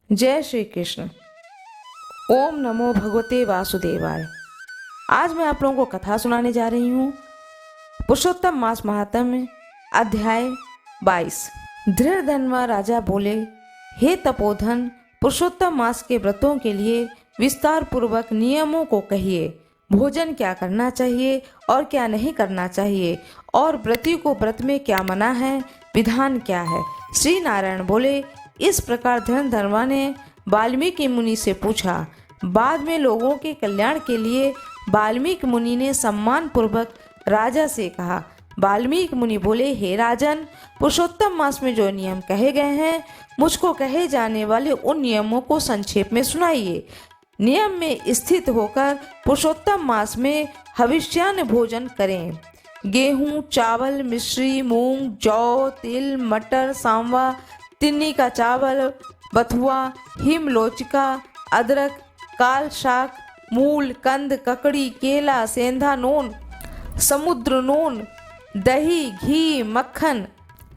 जय श्री कृष्ण। ओम नमो भगवते वासुदेवाय। आज मैं आप लोगों को कथा सुनाने जा रही हूँ। पुरुषोत्तम मास महात्म्य अध्याय 22। धृढ़धन्वा राजा बोले, हे तपोधन, पुरुषोत्तम मास के व्रतों के लिए विस्तार पूर्वक नियमों को कहिए। भोजन क्या करना चाहिए और क्या नहीं करना चाहिए, और व्रती को व्रत में क्या मना है, विधान क्या है। श्री नारायण बोले, इस प्रकार धर्मधर्मा ने वाल्मीकि मुनि से पूछा। बाद में लोगों के कल्याण के लिए वाल्मीकि मुनि ने सम्मान पूर्वक राजा से कहा। वाल्मीकि मुनि बोले, हे राजन, पुरुषोत्तम मास में जो नियम कहे गए हैं, मुझको कहे जाने वाले उन नियमों को संक्षेप में सुनाइए। नियम में स्थित होकर पुरुषोत्तम मास में हविष्यान्न भोजन करें। गेहूं, चावल, मिश्री, मूंग, जौ, तिल, मटर, सांवा, तिन्नी का चावल, बथुआ, हिमलोचिका, अदरक, काल शाक, मूल, कंद, ककड़ी, केला, सेंधा नून, समुद्र नून, दही, घी, मक्खन,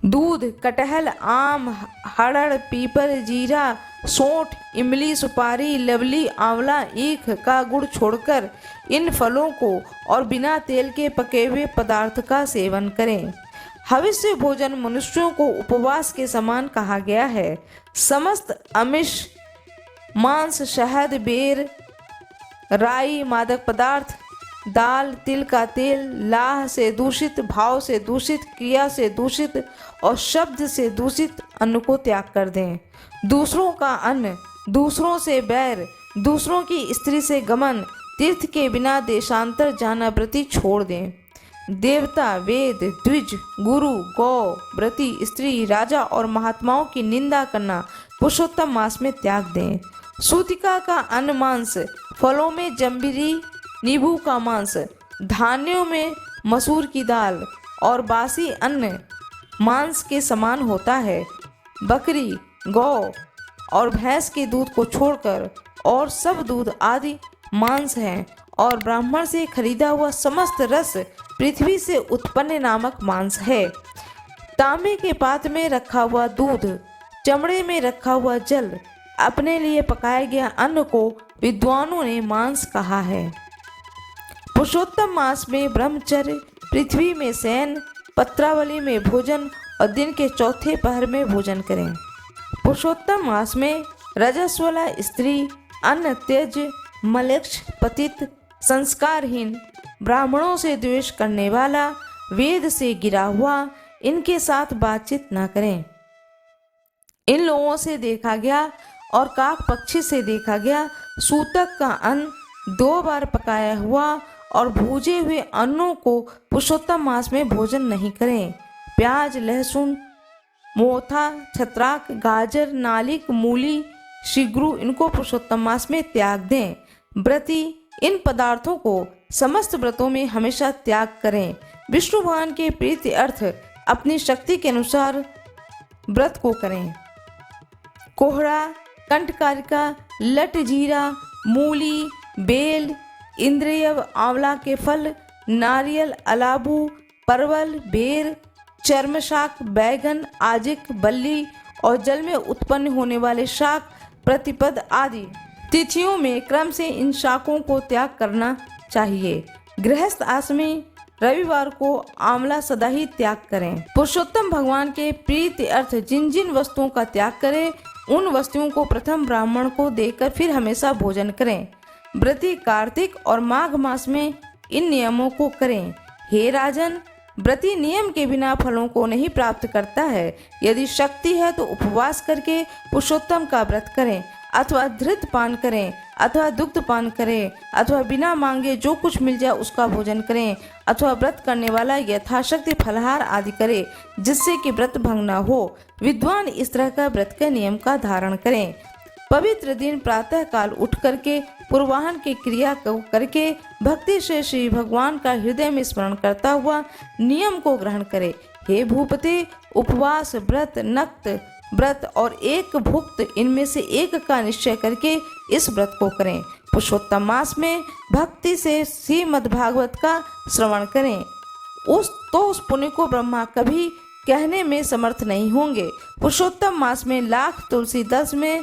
दूध, कटहल, आम, हरड़, पीपल, जीरा, सोंठ, इमली, सुपारी, लवली, आंवला, ईख का गुड़ छोड़कर इन फलों को और बिना तेल के पके हुए पदार्थ का सेवन करें। हविष्य भोजन मनुष्यों को उपवास के समान कहा गया है। समस्त आमिष, मांस, शहद, बेर, राई, मादक पदार्थ, दाल, तिल का तेल, लाह से दूषित, भाव से दूषित, क्रिया से दूषित और शब्द से दूषित अन्न को त्याग कर दें। दूसरों का अन्न, दूसरों से बैर, दूसरों की स्त्री से गमन, तीर्थ के बिना देशांतर जाना व्रती छोड़ दें। देवता, वेद, द्विज, गुरु, गौ, व्रती, स्त्री, राजा और महात्माओं की निंदा करना पुरुषोत्तम मास में त्याग दें। सूतिका का अन्न मांस, फलों में जम्बीरी, नींबू का मांस, धान्यों में मसूर की दाल और बासी अन्न मांस के समान होता है। बकरी, गौ और भैंस के दूध को छोड़कर और सब दूध आदि मांस है, और ब्राह्मण से खरीदा हुआ समस्त रस पृथ्वी से उत्पन्न नामक मांस है। तांबे के पात्र में रखा हुआ दूध, चमड़े में रखा हुआ जल, अपने लिए पकाया गया अन्न को विद्वानों ने मांस कहा है। पुरुषोत्तम मास में ब्रह्मचर्य, पृथ्वी में शयन, पत्रावली में भोजन और दिन के चौथे पहर में भोजन करें। पुरुषोत्तम मास में रजस्वला स्त्री, अन्न त्यज, मलेच्छ, पतित, संस्कारहीन, ब्राह्मणों से द्वेष करने वाला, वेद से गिरा हुआ, इनके साथ बातचीत न करें। इन लोगों से देखा गया और काक पक्षी से देखा गया सूतक का अन्न 2 बार पकाया हुआ और भूजे हुए अन्नों को पुरुषोत्तम मास में भोजन नहीं करें। प्याज, लहसुन, मोथा, छत्राक, गाजर, नालिक, मूली, शिग्रू, इनको पुरुषोत्तम मास में त्याग दें। व्रती इन पदार्थों को समस्त व्रतों में हमेशा त्याग करें। विष्णु भगवान के प्रीति अर्थ अपनी शक्ति के अनुसार व्रत को करें। कोहड़ा, कंठकारिका, लट जीरा, मूली, बेल, इंद्रियव, आंवला के फल, नारियल, अलाबू, परवल, बेर, चर्मशाक, बैगन, आजिक, बल्ली और जल में उत्पन्न होने वाले शाक, प्रतिपद आदि तिथियों में क्रम से इन शाकों को त्याग करना चाहिए। गृहस्थ आश्रमी रविवार को आंवला सदा ही त्याग करें। पुरुषोत्तम भगवान के प्रीति अर्थ जिन जिन वस्तुओं का त्याग करें, उन वस्तुओं को प्रथम ब्राह्मण को देकर फिर हमेशा भोजन करें। व्रती कार्तिक और माघ मास में इन नियमों को करें। हे राजन, व्रती नियम के बिना फलों को नहीं प्राप्त करता है। यदि शक्ति है तो उपवास करके पुरुषोत्तम का व्रत करें, अथवा धृत पान करें, अथवा दुग्ध पान करें, अथवा बिना मांगे जो कुछ मिल जाए उसका भोजन करें, अथवा व्रत करने वाला यथाशक्ति फलहार आदि करे, जिससे कि व्रत भंग न हो। विद्वान इस तरह का व्रत के नियम का धारण करें। पवित्र दिन प्रातः काल उठ करके पूर्वाहन की क्रिया को करके भक्ति से श्री भगवान का हृदय में स्मरण करता हुआ नियम को ग्रहण करे। हे भूपते, उपवास, व्रत, नक्त व्रत और एक भुक्त, इनमें से एक का निश्चय करके इस व्रत को करें। पुरुषोत्तम मास में भक्ति से श्रीमद्भागवत का श्रवण करें। उस पुण्य को ब्रह्मा कभी कहने में समर्थ नहीं होंगे। पुरुषोत्तम मास में लाख तुलसी 10 में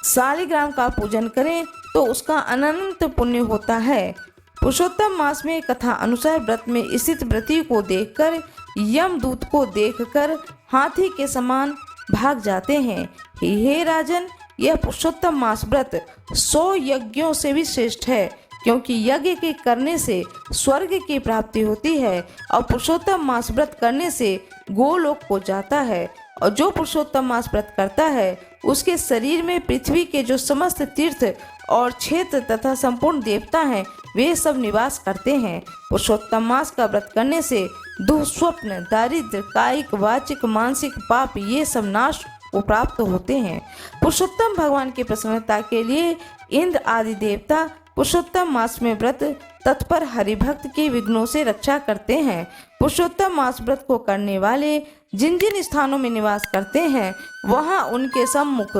शालिग्राम का पूजन करें तो उसका अनंत पुण्य होता है। पुरुषोत्तम मास में कथा अनुसार व्रत में स्थित व्रती को देखकर यमदूत को देखकर हाथी के समान भाग जाते हैं। हे राजन, यह पुरुषोत्तम मास व्रत 100 यज्ञों से भी श्रेष्ठ है, क्योंकि यज्ञ के करने से स्वर्ग की प्राप्ति होती है और पुरुषोत्तम मास व्रत करने से गोलोक को जाता है। और जो पुरुषोत्तम मास व्रत करता है उसके शरीर में पृथ्वी के जो समस्त तीर्थ और क्षेत्र तथा संपूर्ण देवता हैं वे सब निवास करते हैं। पुरुषोत्तम मास का व्रत करने से दुःस्वप्न, दारिद्र्य, कायिक, वाचिक, मानसिक पाप ये सब नाश को प्राप्त होते हैं। पुरुषोत्तम भगवान की प्रसन्नता के लिए इंद्र आदि देवता पुरुषोत्तम मास में व्रत तत्पर हरिभक्त के विघ्नों से रक्षा करते हैं। पुरुषोत्तम मास व्रत को करने वाले जिन जिन स्थानों में निवास करते हैं वहां उनके सम्मुख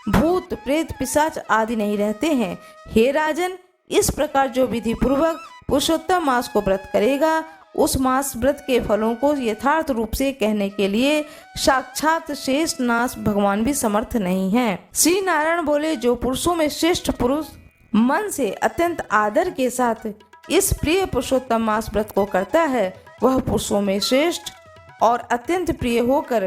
भूत, प्रेत, पिशाच आदि नहीं रहते हैं। हे राजन, इस प्रकार जो विधि पूर्वक पुरुषोत्तम मास को व्रत करेगा उस मास व्रत के फलों को यथार्थ रूप से कहने के लिए साक्षात शेष नाथ भगवान भी समर्थ नहीं है। श्री नारायण बोले, जो पुरुषों में श्रेष्ठ पुरुष मन से अत्यंत आदर के साथ इस प्रिय पुरुषोत्तम मास व्रत को करता है वह पुरुषों में श्रेष्ठ और अत्यंत प्रिय होकर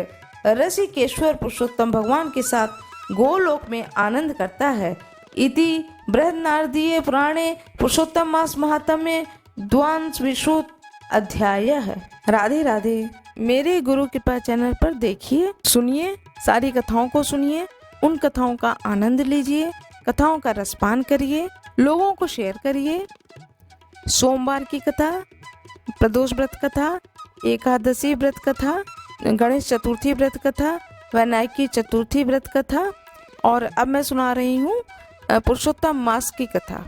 रसिकेश्वर पुरुषोत्तम भगवान के साथ गोलोक में आनंद करता है। इति बृहन्नारदीय पुराणे पुरुषोत्तम मास महात्म्य द्वांश अध्याय है। राधे राधे। मेरे गुरु कृपा चैनल पर देखिए, सुनिए, सारी कथाओं को सुनिए, उन कथाओं का आनंद लीजिए, कथाओं का रसपान करिए, लोगों को शेयर करिए। सोमवार की कथा, प्रदोष व्रत कथा, एकादशी व्रत कथा, गणेश चतुर्थी व्रत कथा, वैनायकी चतुर्थी व्रत कथा और अब मैं सुना रही हूँ पुरुषोत्तम मास की कथा।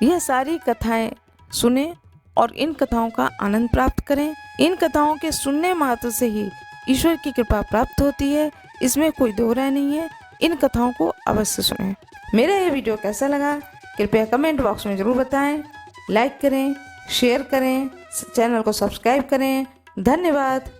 यह सारी कथाएं सुने और इन कथाओं का आनंद प्राप्त करें। इन कथाओं के सुनने मात्र से ही ईश्वर की कृपा प्राप्त होती है, इसमें कोई दो राय नहीं है। इन कथाओं को अवश्य सुनें। मेरा ये वीडियो कैसा लगा कृपया कमेंट बॉक्स में ज़रूर बताएं। लाइक करें, शेयर करें, चैनल को सब्सक्राइब करें। धन्यवाद।